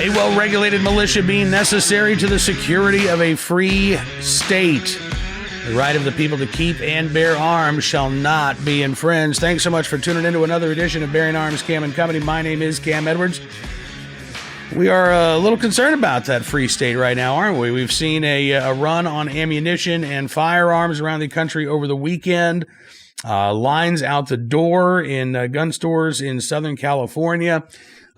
A well-regulated militia being necessary to the security of a free state. The right of the people to keep and bear arms shall not be infringed. Thanks so much for tuning into another edition of Bearing Arms, Cam and Company. My name is Cam Edwards. We are a little concerned about that free state right now, aren't we? We've seen a run on ammunition and firearms around the country over the weekend. Lines out the door in gun stores in Southern California.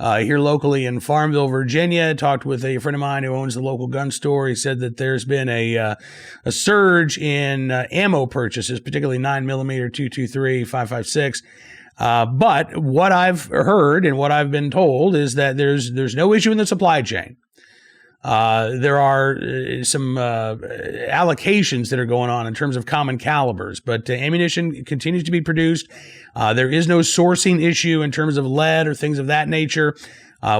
Here locally in Farmville, Virginia, talked with a friend of mine who owns the local gun store. He said that there's been a surge in ammo purchases, particularly 9mm, 223, 5.56. But what I've heard and what I've been told is that there's no issue in the supply chain. There are some allocations that are going on in terms of common calibers, but ammunition continues to be produced. There is no sourcing issue in terms of lead or things of that nature.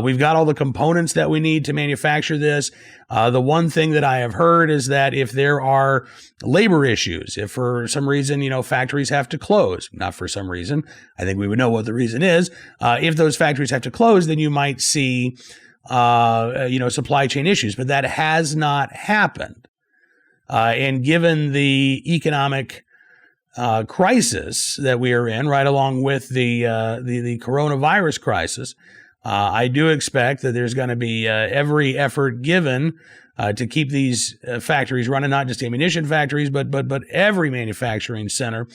We've got all the components that we need to manufacture this. The one thing that I have heard is that if there are labor issues, if for some reason, factories have to close, not for some reason, I think we would know what the reason is. If those factories have to close, then you might see supply chain issues, but that has not happened. And given the economic crisis that we are in, right along with the coronavirus crisis, I do expect that there's going to be every effort given to keep these factories running, not just ammunition factories, but every manufacturing center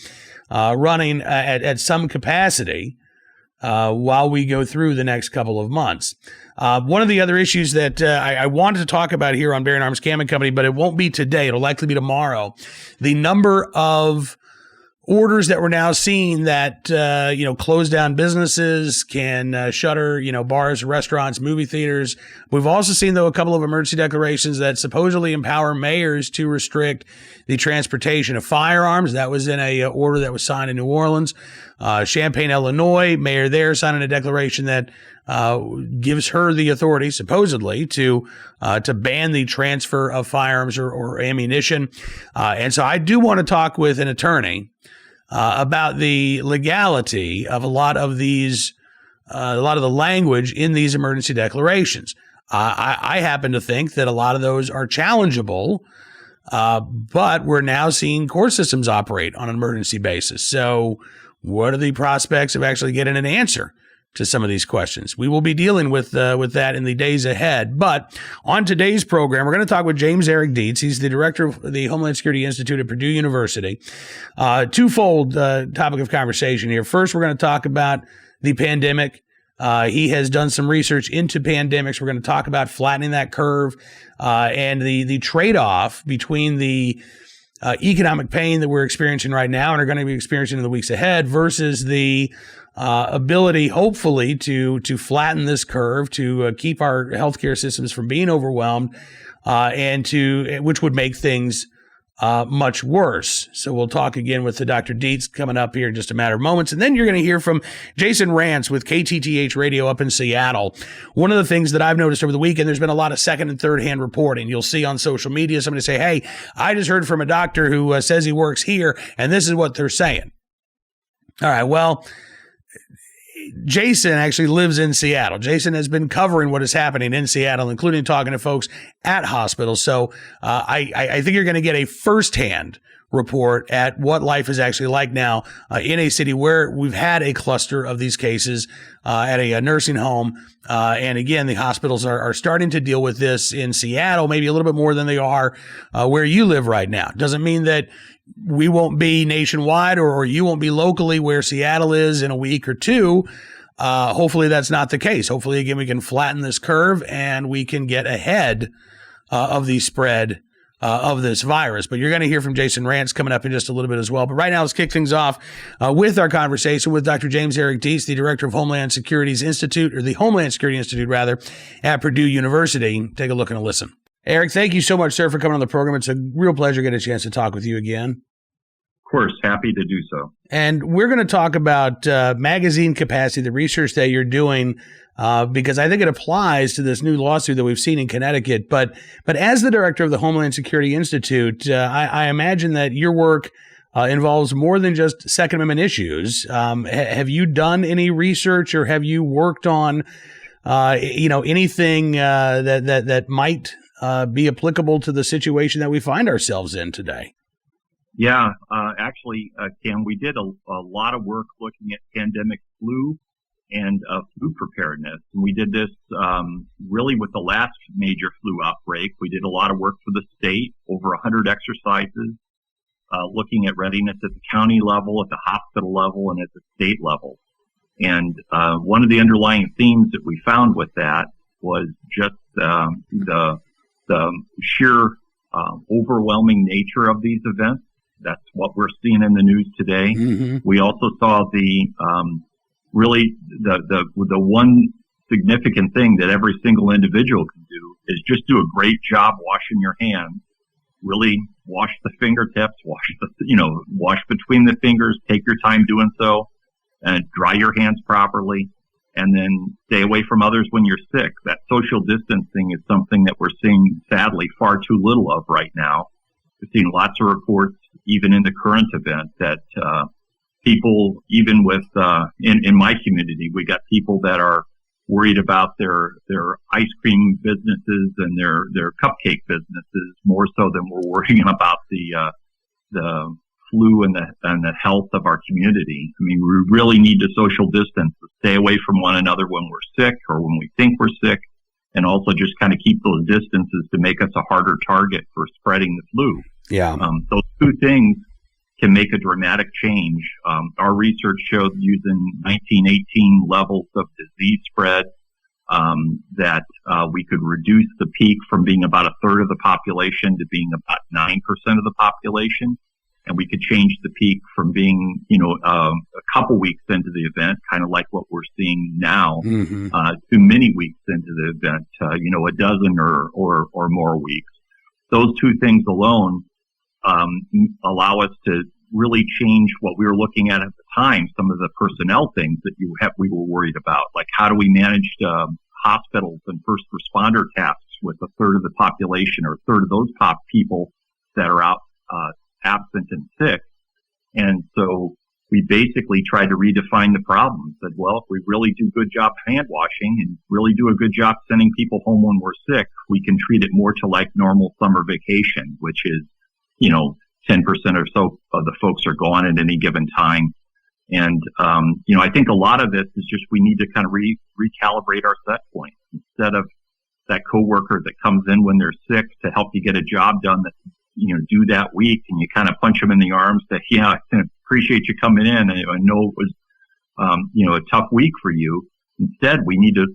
running at some capacity while we go through the next couple of months. One of the other issues that I wanted to talk about here on Bearing Arms Cam and Company, but it won't be today. It'll likely be tomorrow. The number of orders that we're now seeing that, close down businesses, can shutter, bars, restaurants, movie theaters. We've also seen, though, a couple of emergency declarations that supposedly empower mayors to restrict the transportation of firearms. That was in a order that was signed in New Orleans. Champaign, Illinois, mayor there signing a declaration that gives her the authority, supposedly, to ban the transfer of firearms or ammunition. And so I do want to talk with an attorney about the legality of a lot of the language in these emergency declarations. I happen to think that a lot of those are challengeable, but we're now seeing court systems operate on an emergency basis. So what are the prospects of actually getting an answer to some of these questions? We will be dealing with that in the days ahead. But on today's program, we're going to talk with James Eric Dietz. He's the director of the Homeland Security Institute at Purdue University. Twofold topic of conversation here. First, we're going to talk about the pandemic. He has done some research into pandemics. We're going to talk about flattening that curve and the trade-off between the economic pain that we're experiencing right now and are going to be experiencing in the weeks ahead versus the ability, hopefully, to flatten this curve, to keep our healthcare systems from being overwhelmed, which would make things much worse. So we'll talk again with the Dr. Dietz coming up here in just a matter of moments. And then you're going to hear from Jason Rantz with KTTH Radio up in Seattle. One of the things that I've noticed over the weekend, there's been a lot of second and third hand reporting. You'll see on social media somebody say, hey, I just heard from a doctor who says he works here, and this is what they're saying. All right, well, Jason actually lives in Seattle. Jason has been covering what is happening in Seattle, including talking to folks at hospitals. So I think you're going to get a firsthand report at what life is actually like now in a city where we've had a cluster of these cases at a nursing home. And again, the hospitals are starting to deal with this in Seattle, maybe a little bit more than they are where you live right now. Doesn't mean that we won't be nationwide or you won't be locally where Seattle is in a week or two. Hopefully that's not the case. Hopefully, again, we can flatten this curve and we can get ahead of the spread of this virus. But you're going to hear from Jason Rantz coming up in just a little bit as well. But right now, let's kick things off with our conversation with Dr. James Eric Dietz, the director of Homeland Security's Institute, or the Homeland Security Institute, rather, at Purdue University. Take a look and a listen. Eric, thank you so much, sir, for coming on the program. It's a real pleasure to get a chance to talk with you again. Of course, happy to do so. And we're going to talk about magazine capacity, the research that you're doing, because I think it applies to this new lawsuit that we've seen in Connecticut. But as the director of the Homeland Security Institute, I imagine that your work involves more than just Second Amendment issues. Have you done any research or have you worked on anything that might be applicable to the situation that we find ourselves in today. Yeah, actually, Cam, we did a lot of work looking at pandemic flu and flu preparedness. And we did this really with the last major flu outbreak. We did a lot of work for the state, over 100 exercises, looking at readiness at the county level, at the hospital level, and at the state level. And one of the underlying themes that we found with that was just the sheer overwhelming nature of these events. That's what we're seeing in the news today. Mm-hmm. We also saw the one significant thing that every single individual can do is just do a great job washing your hands. Really wash the fingertips, wash between the fingers, take your time doing so, and dry your hands properly, and then stay away from others when you're sick. That social distancing is something that we're seeing, sadly, far too little of right now. We've seen lots of reports, even in the current event, that people, even with in my community, we got people that are worried about their ice cream businesses and their cupcake businesses more so than we're worrying about the flu and the health of our community. I mean, we really need to social distance, to stay away from one another when we're sick or when we think we're sick, and also just kind of keep those distances to make us a harder target for spreading the flu. Yeah. Those two things can make a dramatic change. Our research showed using 1918 levels of disease spread that we could reduce the peak from being about a third of the population to being about 9% of the population. And we could change the peak from being, a couple weeks into the event, kind of like what we're seeing now, mm-hmm. To many weeks into the event, a dozen or more weeks. Those two things alone allow us to really change what we were looking at the time, some of the personnel things that we were worried about, like how do we manage hospitals and first responder tasks with a third of the population or a third of those people that are out absent and sick. And so we basically tried to redefine the problem. Said, well, if we really do a good job hand washing and really do a good job sending people home when we're sick, we can treat it more to like normal summer vacation, which is 10% or so of the folks are gone at any given time. And, I think a lot of this is just we need to kind of recalibrate our set point. Instead of that coworker that comes in when they're sick to help you get a job done that, due that week, and you kind of punch them in the arms that, I appreciate you coming in, and I know it was, a tough week for you. Instead, we need to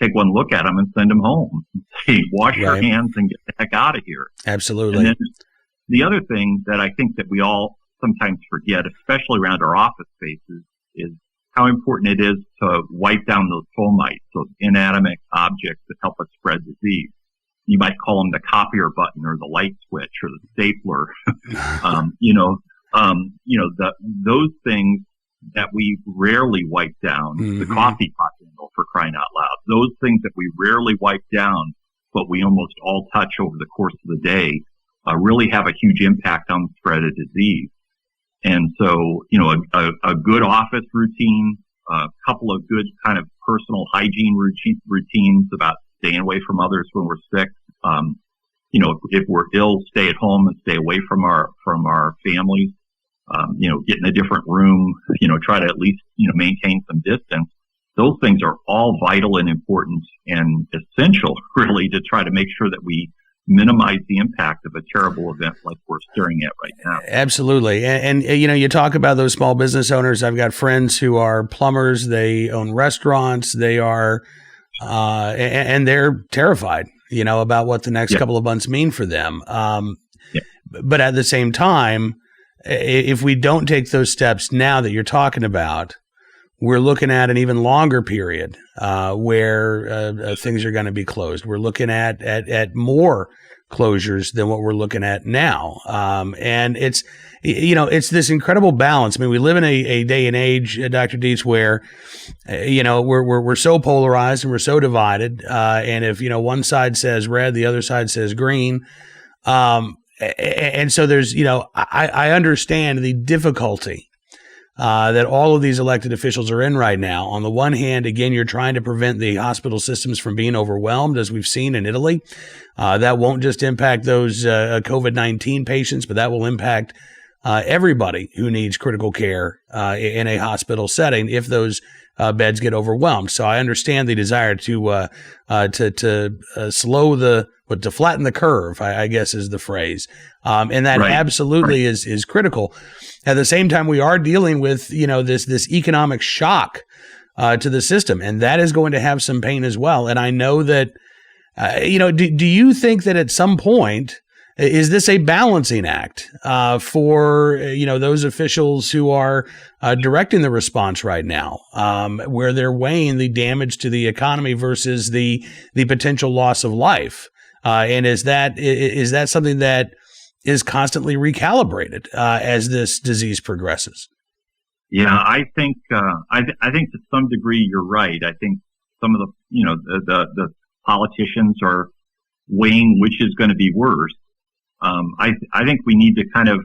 take one look at them and send them home. Say, wash your hands and get the heck out of here. Absolutely. And then the other thing that I think that we all sometimes forget, especially around our office spaces, is how important it is to wipe down those fomites, those inanimate objects that help us spread disease. You might call them the copier button or the light switch or the stapler. Those things that we rarely wipe down, mm-hmm. the coffee pot handle, for crying out loud, those things that we rarely wipe down, but we almost all touch over the course of the day, really have a huge impact on the spread of disease. And so, a good office routine, a couple of good kind of personal hygiene routines about staying away from others when we're sick. If we're ill, stay at home and stay away from our families. Get in a different room, try to at least, maintain some distance. Those things are all vital and important and essential, really, to try to make sure that we minimize the impact of a terrible event like we're staring at right now. Absolutely. And you talk about those small business owners. I've got friends who are plumbers. They own restaurants. They are, and they're terrified, about what the next couple of months mean for them. But at the same time, if we don't take those steps now that you're talking about, we're looking at an even longer period where things are going to be closed. We're looking at more closures than what we're looking at now. And it's this incredible balance. I mean, we live in a day and age, Dr. Dietz, where, we're so polarized and we're so divided. And if, one side says red, the other side says green. And so there's, I understand the difficulty that all of these elected officials are in right now. On the one hand, again, you're trying to prevent the hospital systems from being overwhelmed, as we've seen in Italy. That won't just impact those COVID-19 patients, but that will impact everybody who needs critical care in a hospital setting if those beds get overwhelmed. So I understand the desire to to flatten the curve, I guess is the phrase. And that absolutely is critical. At the same time, we are dealing with, this economic shock to the system, and that is going to have some pain as well. And I know that, do you think that at some point, is this a balancing act for, those officials who are directing the response right now, where they're weighing the damage to the economy versus the potential loss of life? And is that something that is constantly recalibrated as this disease progresses? Yeah, I think to some degree you're right. I think some of the politicians are weighing which is going to be worse. I think we need to kind of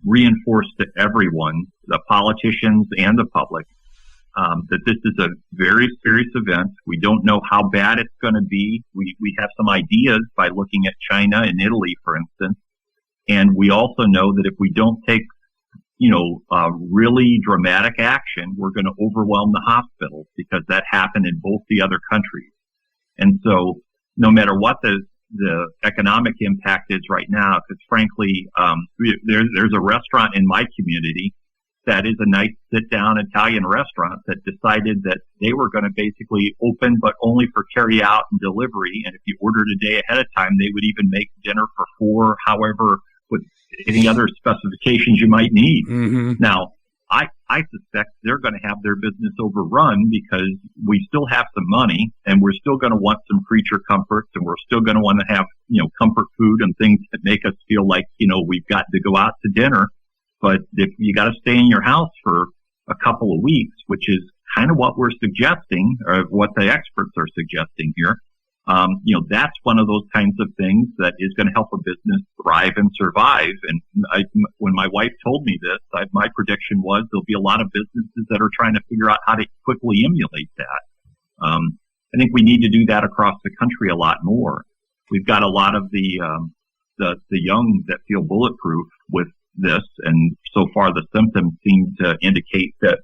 reinforce to everyone, the politicians and the public, that this is a very serious event. We don't know how bad it's going to be. We have some ideas by looking at China and Italy, for instance. And we also know that if we don't take, really dramatic action, we're going to overwhelm the hospitals, because that happened in both the other countries. And so no matter what the economic impact is right now, because frankly, there's a restaurant in my community that is a nice sit-down Italian restaurant that decided that they were going to basically open, but only for carry-out and delivery. And if you ordered a day ahead of time, they would even make dinner for 4, however, with any other specifications you might need. Mm-hmm. Now, I suspect they're going to have their business overrun, because we still have some money, and we're still going to want some creature comforts, and we're still going to want to have, comfort food and things that make us feel like, we've got to go out to dinner. But if you got to stay in your house for a couple of weeks, which is kind of what we're suggesting, or what the experts are suggesting here, that's one of those kinds of things that is going to help a business thrive and survive. And when my wife told me this, my prediction was there'll be a lot of businesses that are trying to figure out how to quickly emulate that. I think we need to do that across the country a lot more. We've got a lot of the young that feel bulletproof with this, and so far the symptoms seem to indicate that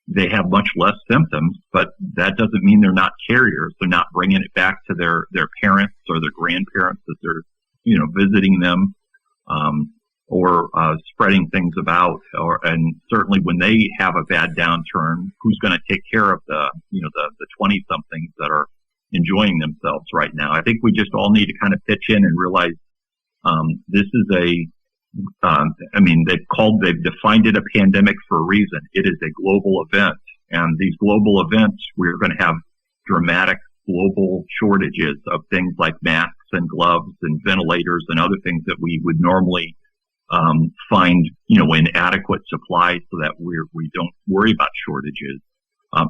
they have much less symptoms, but that doesn't mean they're not carriers. They're not bringing it back to their parents or their grandparents as they're visiting them, or spreading things about. And certainly when they have a bad downturn, who's going to take care of the 20-somethings that are enjoying themselves right now? I think we just all need to kind of pitch in and realize this is they've defined it a pandemic for a reason. It is a global event, and these global events, we're going to have dramatic global shortages of things like masks and gloves and ventilators and other things that we would normally find, in adequate supply, so that we don't worry about shortages.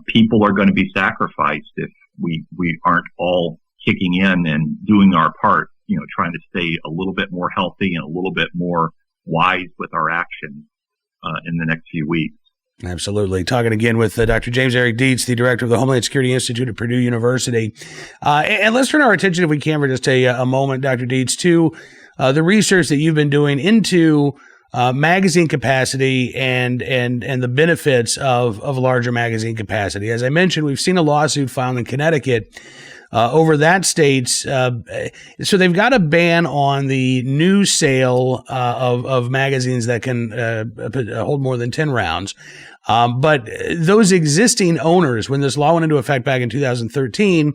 People are going to be sacrificed if we aren't all kicking in and doing our part, trying to stay a little bit more healthy and a little bit more wise with our actions in the next few weeks. Absolutely. Talking again with Dr. James Eric Dietz, the director of the Homeland Security Institute at Purdue University. And let's turn our attention, if we can, for just a moment, Dr. Dietz, to the research that you've been doing into magazine capacity and the benefits of larger magazine capacity. As I mentioned, we've seen a lawsuit filed in Connecticut over that state's. So they've got a ban on the new sale of magazines that can hold more than 10 rounds. But those existing owners, when this law went into effect back in 2013,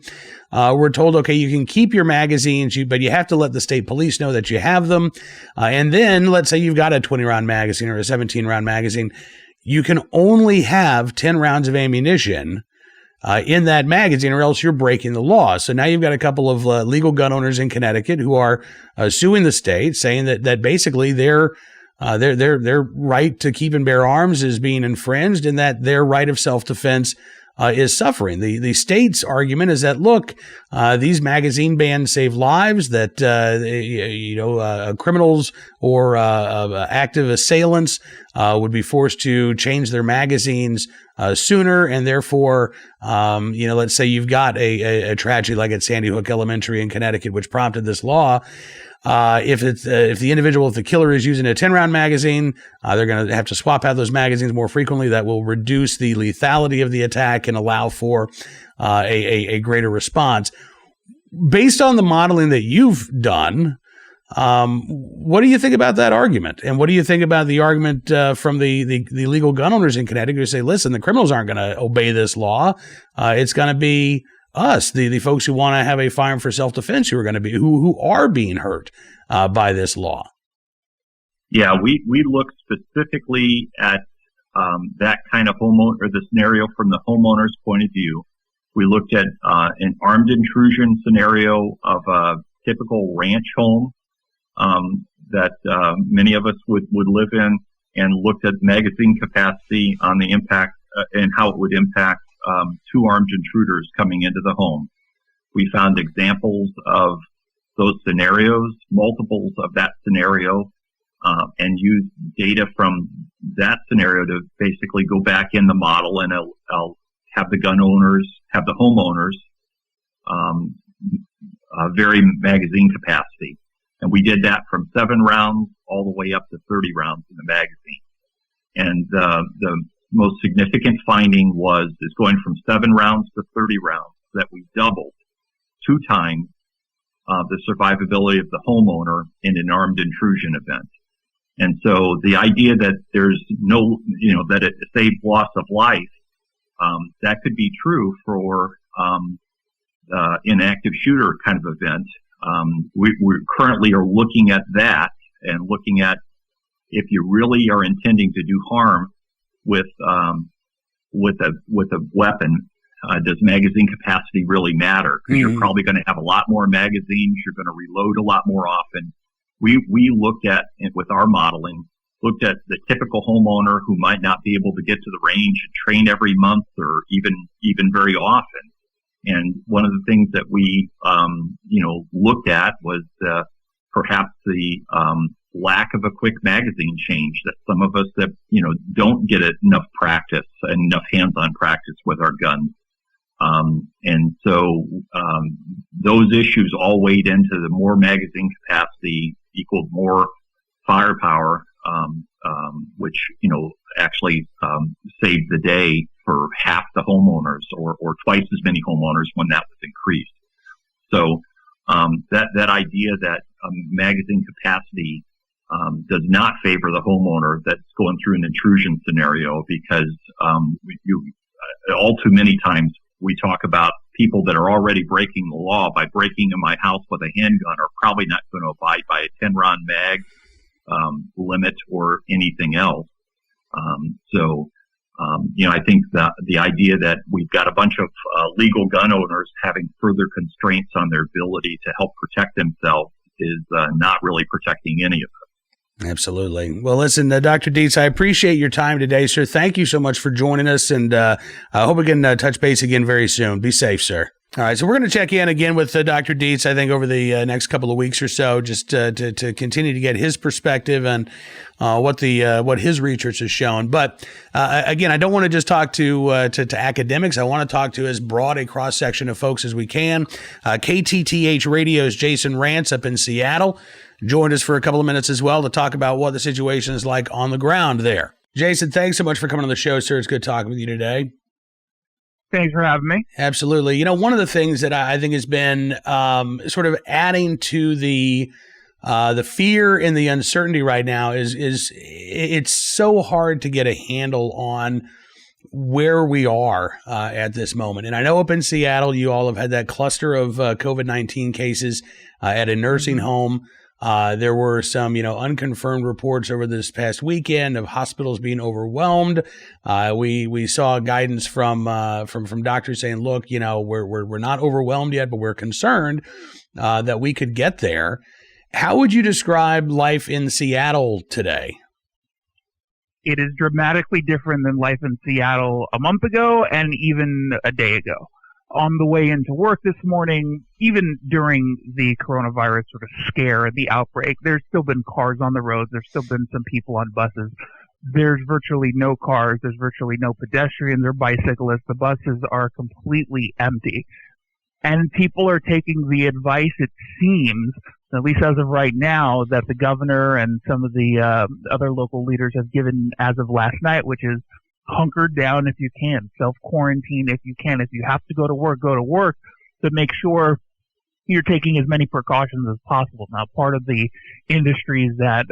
were told, okay, you can keep your magazines, but you have to let the state police know that you have them. And then let's say you've got a 20-round magazine or a 17-round magazine. You can only have 10 rounds of ammunition in that magazine, or else you're breaking the law. So now you've got a couple of legal gun owners in Connecticut who are suing the state, saying that basically their right to keep and bear arms is being infringed, and that their right of self-defense is suffering. The state's argument is that, look, these magazine bans save lives, that criminals or active assailants would be forced to change their magazines sooner, and therefore, let's say you've got a tragedy like at Sandy Hook Elementary in Connecticut, which prompted this law. If the killer is using a 10-round magazine, they're going to have to swap out those magazines more frequently. That will reduce the lethality of the attack and allow for a greater response. Based on the modeling that you've done, what do you think about that argument? And what do you think about the argument from the legal gun owners in Connecticut who say, listen, the criminals aren't going to obey this law. It's going to be us, the folks who want to have a firearm for self-defense, who are being hurt by this law. Yeah, we look specifically at that kind of the scenario from the homeowner's point of view. We looked at an armed intrusion scenario of a typical ranch home that many of us would live in, and looked at magazine capacity on the impact and how it would impact two armed intruders coming into the home. We found examples of those scenarios, multiples of that scenario, and used data from that scenario to basically go back in the model, and I'll have the homeowners vary magazine capacity. And we did that from 7 rounds all the way up to 30 rounds in the magazine. And the most significant finding is going from 7 rounds to 30 rounds, that we doubled 2 times the survivability of the homeowner in an armed intrusion event. And so the idea that there's that it saves loss of life, that could be true for an active shooter kind of event. We currently are looking at that and looking at if you really are intending to do harm with a weapon, does magazine capacity really matter? Because you're probably going to have a lot more magazines. You're going to reload a lot more often. We looked at, with our modeling, looked at the typical homeowner who might not be able to get to the range and train every month or even very often. And one of the things that we, looked at was perhaps the lack of a quick magazine change, that some of us that, don't get enough practice and enough hands-on practice with our guns. And so those issues all weighed into the more magazine capacity equaled more firepower, which, actually saved the day for half the homeowners or twice as many homeowners when that was increased. So that idea that magazine capacity does not favor the homeowner that's going through an intrusion scenario, because all too many times we talk about people that are already breaking the law by breaking in my house with a handgun are probably not going to abide by a 10-round mag limit or anything else. I think that the idea that we've got a bunch of legal gun owners having further constraints on their ability to help protect themselves is not really protecting any of us. Absolutely. Well, listen, Dr. Dietz, I appreciate your time today, sir. Thank you so much for joining us, and I hope we can touch base again very soon. Be safe, sir. All right, so we're going to check in again with Dr. Dietz, I think, over the next couple of weeks or so, just to continue to get his perspective on what his research has shown. But again, I don't want to just talk to academics. I want to talk to as broad a cross section of folks as we can. KTTH Radio's Jason Rantz up in Seattle joined us for a couple of minutes as well to talk about what the situation is like on the ground there. Jason, thanks so much for coming on the show, sir. It's good talking with you today. Thanks for having me. Absolutely. One of the things that I think has been sort of adding to the fear and the uncertainty right now is it's so hard to get a handle on where we are at this moment. And I know up in Seattle, you all have had that cluster of COVID-19 cases at a nursing home. There were some, unconfirmed reports over this past weekend of hospitals being overwhelmed. We saw guidance from doctors saying, look, we're not overwhelmed yet, but we're concerned that we could get there. How would you describe life in Seattle today? It is dramatically different than life in Seattle a month ago and even a day ago. On the way into work this morning, even during the coronavirus sort of scare and the outbreak, there's still been cars on the roads. There's still been some people on buses. There's virtually no cars. There's virtually no pedestrians or bicyclists. The buses are completely empty. And people are taking the advice, it seems, at least as of right now, that the governor and some of the other local leaders have given as of last night, which is hunker down if you can, self-quarantine if you can. If you have to go to work, but make sure you're taking as many precautions as possible. Now, part of the industries that,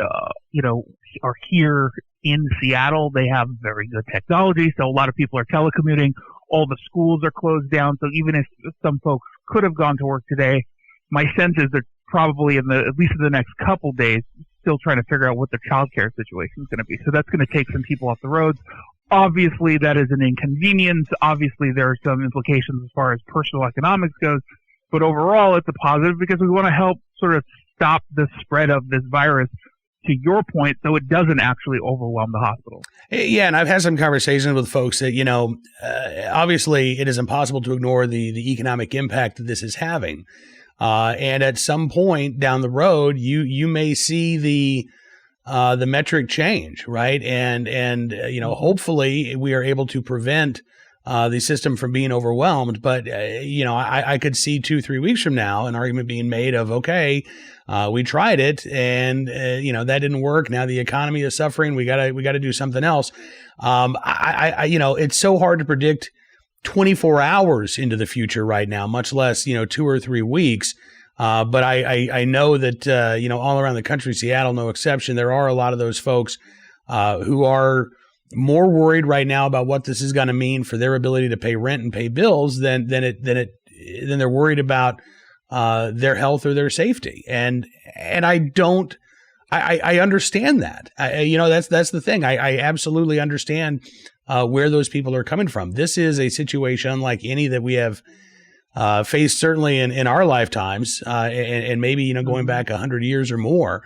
are here in Seattle, they have very good technology, so a lot of people are telecommuting. All the schools are closed down, so even if some folks could have gone to work today, my sense is they're probably at least in the next couple days still trying to figure out what their childcare situation is going to be. So that's going to take some people off the roads. Obviously, that is an inconvenience. Obviously, there are some implications as far as personal economics goes. But overall, it's a positive because we want to help sort of stop the spread of this virus, to your point, so it doesn't actually overwhelm the hospital. Yeah, and I've had some conversations with folks that, obviously it is impossible to ignore the economic impact that this is having. And at some point down the road, you may see the metric change, right? And hopefully we are able to prevent the system from being overwhelmed. But, I could see 2-3 weeks from now an argument being made of, okay, we tried it and, that didn't work. Now the economy is suffering. We gotta do something else. It's so hard to predict 24 hours into the future right now, much less, 2 or 3 weeks. But I know that, all around the country, Seattle, no exception, there are a lot of those folks who are more worried right now about what this is going to mean for their ability to pay rent and pay bills than they're worried about their health or their safety. And I understand that. That's the thing. I absolutely understand where those people are coming from. This is a situation unlike any that we have faced certainly in our lifetimes, and maybe, going back 100 years or more.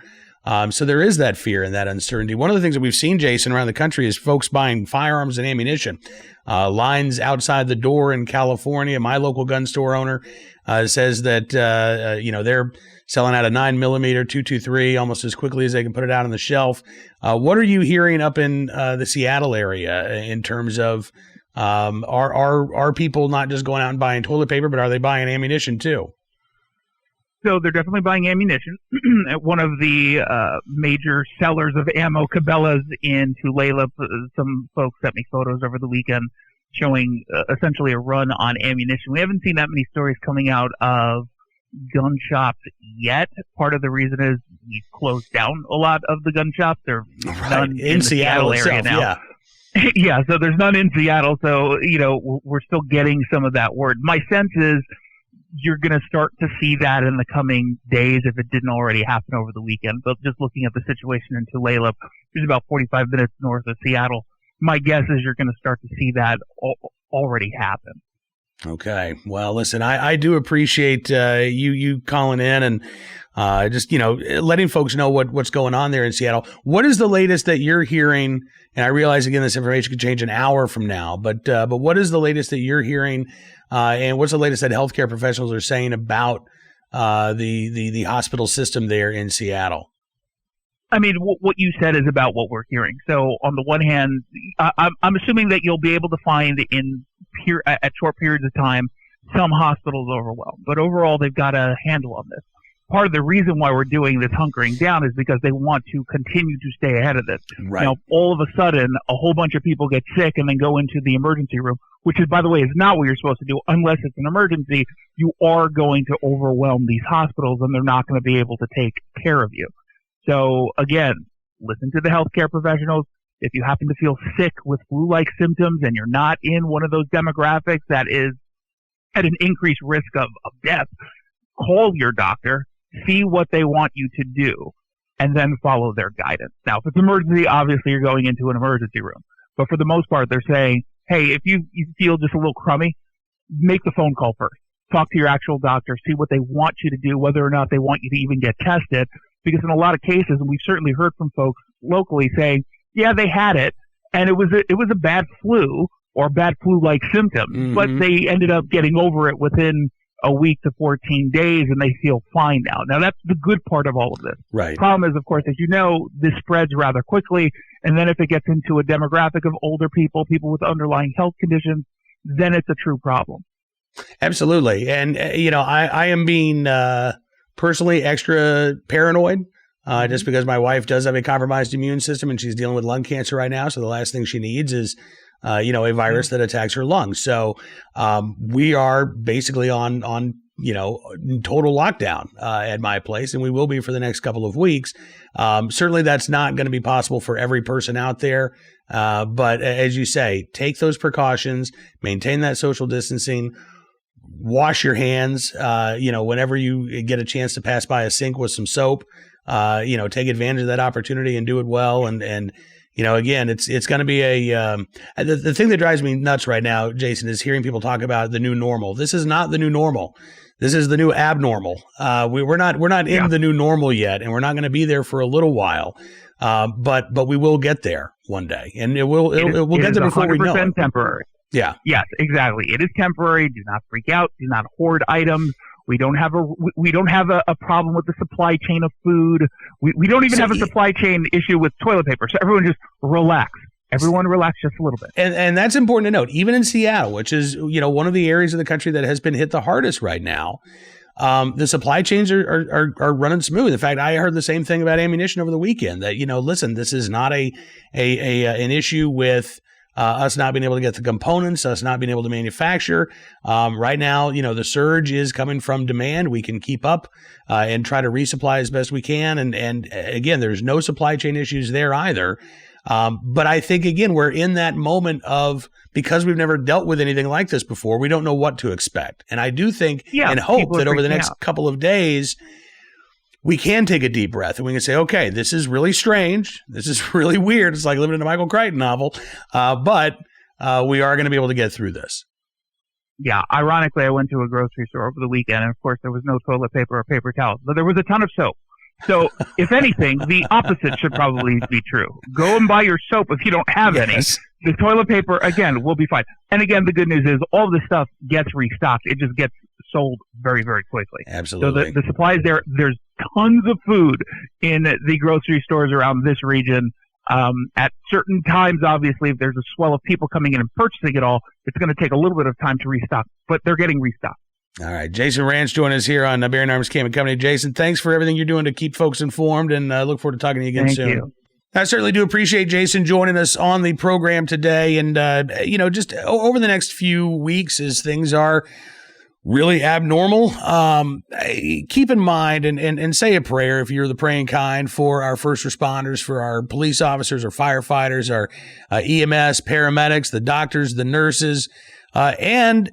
So there is that fear and that uncertainty. One of the things that we've seen, Jason, around the country is folks buying firearms and ammunition. Lines outside the door in California. My local gun store owner says that, they're selling out a 9mm .223 almost as quickly as they can put it out on the shelf. What are you hearing up in the Seattle area in terms of are people not just going out and buying toilet paper, but are they buying ammunition too? So they're definitely buying ammunition. One of the major sellers of ammo, Cabela's in Tulalip, some folks sent me photos over the weekend showing essentially a run on ammunition. We haven't seen that many stories coming out of gun shops yet. Part of the reason is we've closed down a lot of the gun shops. There are none in the Seattle area now. Yeah. Yeah, so there's none in Seattle. So, we're still getting some of that word. My sense is you're going to start to see that in the coming days if it didn't already happen over the weekend. But just looking at the situation in Tulalip, which is about 45 minutes north of Seattle, my guess is you're going to start to see that already happen. Okay. Well, listen, I do appreciate you calling in and just, letting folks know what's going on there in Seattle. What is the latest that you're hearing? And I realize, again, this information could change an hour from now, but what is the latest that you're hearing? And what's the latest that healthcare professionals are saying about the hospital system there in Seattle? I mean, what you said is about what we're hearing. So on the one hand, I'm assuming that you'll be able to find at short periods of time some hospitals overwhelmed. But overall, they've got a handle on this. Part of the reason why we're doing this hunkering down is because they want to continue to stay ahead of this. Right. Now, all of a sudden, a whole bunch of people get sick and then go into the emergency room, which is, by the way, is not what you're supposed to do unless it's an emergency. You are going to overwhelm these hospitals and they're not going to be able to take care of you. So again, listen to the healthcare professionals. If you happen to feel sick with flu-like symptoms and you're not in one of those demographics that is at an increased risk of death, call your doctor, see what they want you to do, and then follow their guidance. Now, if it's emergency, obviously you're going into an emergency room. But for the most part, they're saying, hey, if you feel just a little crummy, make the phone call first. Talk to your actual doctor, see what they want you to do, whether or not they want you to even get tested. Because in a lot of cases, and we've certainly heard from folks locally saying, yeah, they had it, and it was a bad flu or bad flu-like symptoms, but they ended up getting over it within a week to 14 days, and they feel fine now. Now, that's the good part of all of this. Right. Problem is, of course, as you know, this spreads rather quickly, and then if it gets into a demographic of older people, people with underlying health conditions, then it's a true problem. Absolutely. And, I am being personally extra paranoid just because my wife does have a compromised immune system and she's dealing with lung cancer right now. So the last thing she needs is a virus that attacks her lungs. So we are basically on total lockdown at my place, and we will be for the next couple of weeks. Certainly that's not going to be possible for every person out there. But as you say, take those precautions, maintain that social distancing, wash your hands, whenever you get a chance to pass by a sink with some soap, take advantage of that opportunity and do it well. And again, it's going to be the thing that drives me nuts right now, Jason, is hearing people talk about the new normal. This is not the new normal. This is the new abnormal. We're not in the new normal yet, and we're not going to be there for a little while. But we will get there one day, and we'll get there before we know it. Temporary. Yeah. Yes, exactly. It is temporary. Do not freak out. Do not hoard items. We don't have a problem with the supply chain of food. We don't even have a supply chain issue with toilet paper. So everyone just relax. Everyone relax just a little bit. And that's important to note. Even in Seattle, which is, one of the areas of the country that has been hit the hardest right now, the supply chains are running smooth. In fact, I heard the same thing about ammunition over the weekend that, listen, this is not an issue with us not being able to get the components, us not being able to manufacture. Right now, the surge is coming from demand. We can keep up and try to resupply as best we can. And again, there's no supply chain issues there either. But I think, again, we're in that moment of, because we've never dealt with anything like this before, we don't know what to expect. And I do think and hope that over the next couple of days, we can take a deep breath and we can say, okay, this is really strange. This is really weird. It's like living in a Michael Crichton novel. But we are going to be able to get through this. Yeah. Ironically, I went to a grocery store over the weekend, and of course there was no toilet paper or paper towels, but there was a ton of soap. So if anything, the opposite should probably be true. Go and buy your soap if you don't have any. The toilet paper, again, will be fine. And again, the good news is all this stuff gets restocked. It just gets sold very, very quickly. Absolutely. So the supplies there's tons of food in the grocery stores around this region. At certain times, obviously, if there's a swell of people coming in and purchasing it all, it's going to take a little bit of time to restock, but they're getting restocked. All right. Jason Rantz joining us here on Bearing Arms Cam and Company. Jason, thanks for everything you're doing to keep folks informed, and look forward to talking to you again soon. Thank you. I certainly do appreciate Jason joining us on the program today. And, just over the next few weeks, as things are really abnormal, keep in mind and say a prayer if you're the praying kind for our first responders, for our police officers, our firefighters, our EMS, paramedics, the doctors, the nurses, and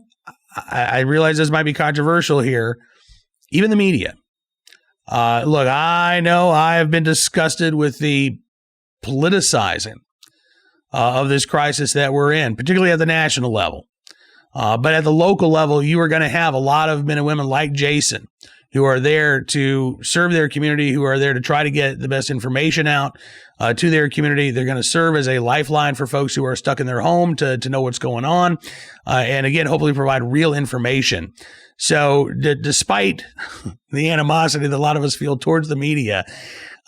I realize this might be controversial here, even the media. Look, I know I have been disgusted with the politicizing of this crisis that we're in, particularly at the national level. But at the local level, you are going to have a lot of men and women like Jason who are there to serve their community, who are there to try to get the best information out to their community. They're going to serve as a lifeline for folks who are stuck in their home to know what's going on. And again, hopefully provide real information. So despite the animosity that a lot of us feel towards the media,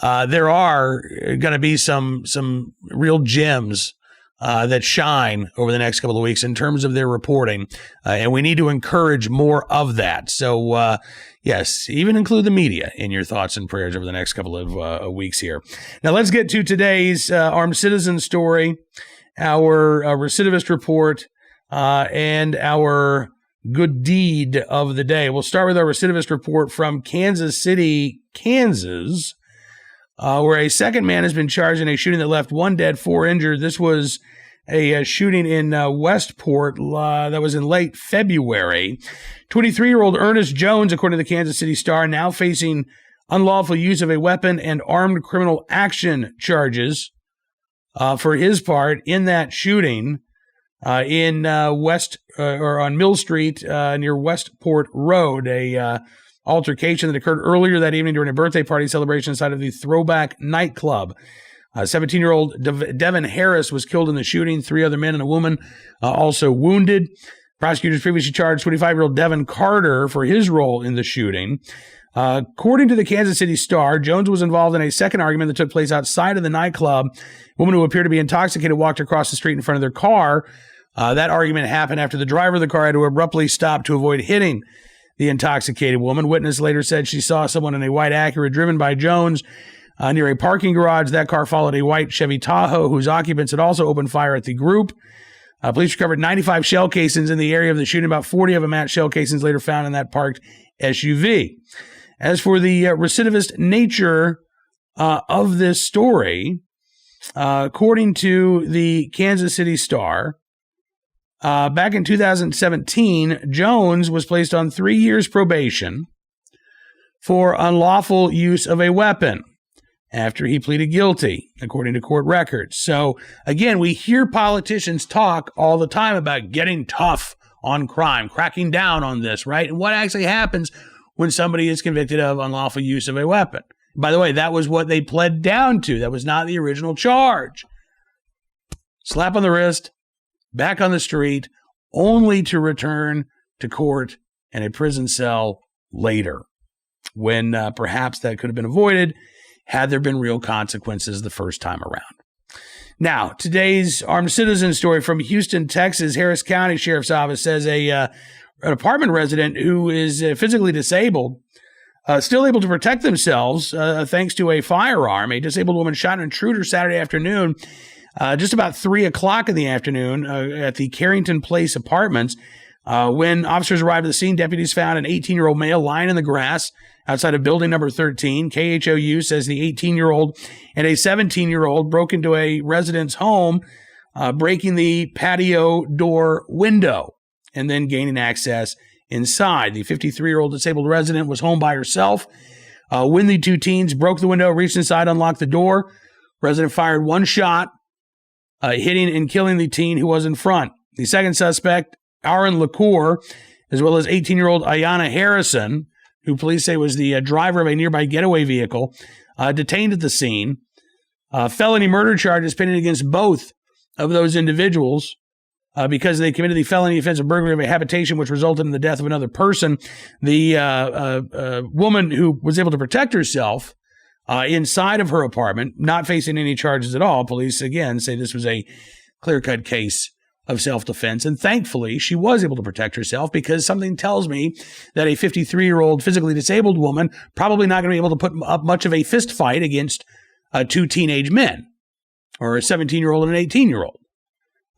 there are going to be some real gems that shine over the next couple of weeks in terms of their reporting. And we need to encourage more of that. So, yes, even include the media in your thoughts and prayers over the next couple of weeks here. Now, let's get to today's armed citizen story, our recidivist report, and our good deed of the day. We'll start with our recidivist report from Kansas City, Kansas, where a second man has been charged in a shooting that left one dead, 4 injured. This was a shooting in Westport that was in late February. 23-year-old Ernest Jones, according to the Kansas City Star, now facing unlawful use of a weapon and armed criminal action charges for his part in that shooting in on Mill Street near Westport Road, a altercation that occurred earlier that evening during a birthday party celebration inside of the Throwback nightclub. 17-year-old Devin Harris was killed in the shooting. 3 other men and a woman also wounded. Prosecutors previously charged 25-year-old Devin Carter for his role in the shooting. According to the Kansas City Star, Jones was involved in a second argument that took place outside of the nightclub. A woman who appeared to be intoxicated walked across the street in front of their car. That argument happened after the driver of the car had to abruptly stop to avoid hitting the intoxicated woman. Witness later said she saw someone in a white Acura driven by Jones near a parking garage. That car followed a white Chevy Tahoe, whose occupants had also opened fire at the group. Police recovered 95 shell casings in the area of the shooting. About 40 of them matched shell casings later found in that parked SUV. As for the recidivist nature of this story, according to the Kansas City Star, back in 2017, Jones was placed on 3 years probation for unlawful use of a weapon after he pleaded guilty, according to court records. So, again, we hear politicians talk all the time about getting tough on crime, cracking down on this, right? And what actually happens when somebody is convicted of unlawful use of a weapon? By the way, that was what they pled down to. That was not the original charge. Slap on the wrist, back on the street, only to return to court and a prison cell later, when perhaps that could have been avoided had there been real consequences the first time around. Now, today's armed citizen story from Houston, Texas. Harris County Sheriff's Office says an apartment resident who is physically disabled still able to protect themselves thanks to a firearm. A disabled woman shot an intruder Saturday afternoon, just about 3 o'clock in the afternoon at the Carrington Place Apartments. When officers arrived at the scene, deputies found an 18-year-old male lying in the grass outside of building number 13. KHOU says the 18-year-old and a 17-year-old broke into a resident's home, breaking the patio door window and then gaining access inside. The 53-year-old disabled resident was home by herself when the 2 teens broke the window, reached inside, unlocked the door. Resident fired 1 shot, hitting and killing the teen who was in front. The second suspect, Aaron LaCour, as well as 18-year-old Ayanna Harrison, who police say was the driver of a nearby getaway vehicle, detained at the scene. Felony murder charges pending against both of those individuals because they committed the felony offense of burglary of a habitation, which resulted in the death of another person. The woman who was able to protect herself inside of her apartment, not facing any charges at all. Police, again, say this was a clear-cut case of self-defense. And thankfully, she was able to protect herself, because something tells me that a 53-year-old physically disabled woman probably not going to be able to put up much of a fist fight against 2 teenage men, or a 17-year-old and an 18-year-old.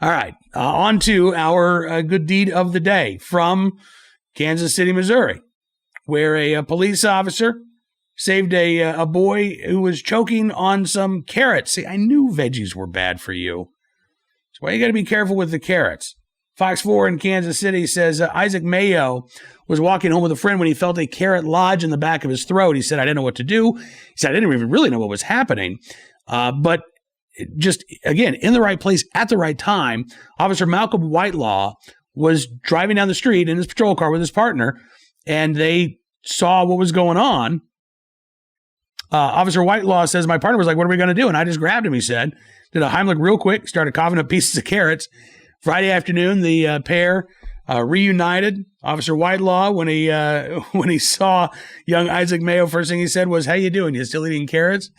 All right, on to our good deed of the day from Kansas City, Missouri, where a police officer saved a boy who was choking on some carrots. See, I knew veggies were bad for you. That's why you got to be careful with the carrots. Fox 4 in Kansas City says Isaac Mayo was walking home with a friend when he felt a carrot lodge in the back of his throat. He said, I didn't know what to do. He said, I didn't even really know what was happening. But just, again, in the right place at the right time, Officer Malcolm Whitelaw was driving down the street in his patrol car with his partner, and they saw what was going on. Officer Whitelaw says, my partner was like, what are we going to do? And I just grabbed him, he said. Did a Heimlich real quick, started coughing up pieces of carrots. Friday afternoon, the pair reunited. Officer Whitelaw, when he saw young Isaac Mayo, first thing he said was, how you doing? You still eating carrots?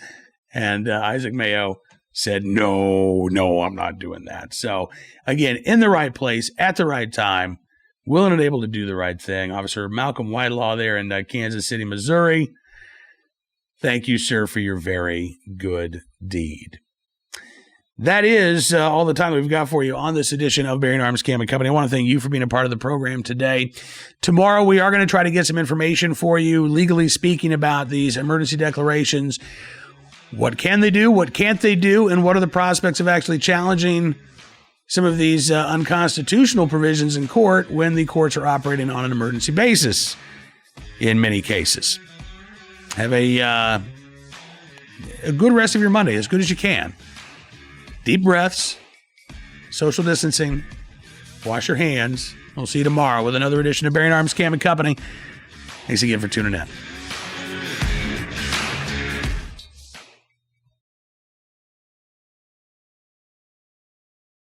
And Isaac Mayo said, no, I'm not doing that. So, again, in the right place, at the right time, willing and able to do the right thing. Officer Malcolm Whitelaw there in Kansas City, Missouri. Thank you, sir, for your very good deed. That is all the time we've got for you on this edition of Bearing Arms Cam & Company. I want to thank you for being a part of the program today. Tomorrow, we are going to try to get some information for you, legally speaking, about these emergency declarations. What can they do? What can't they do? And what are the prospects of actually challenging some of these unconstitutional provisions in court when the courts are operating on an emergency basis in many cases? Have a good rest of your Monday, as good as you can. Deep breaths, social distancing, wash your hands. We'll see you tomorrow with another edition of Bearing Arms Cam & Company. Thanks again for tuning in.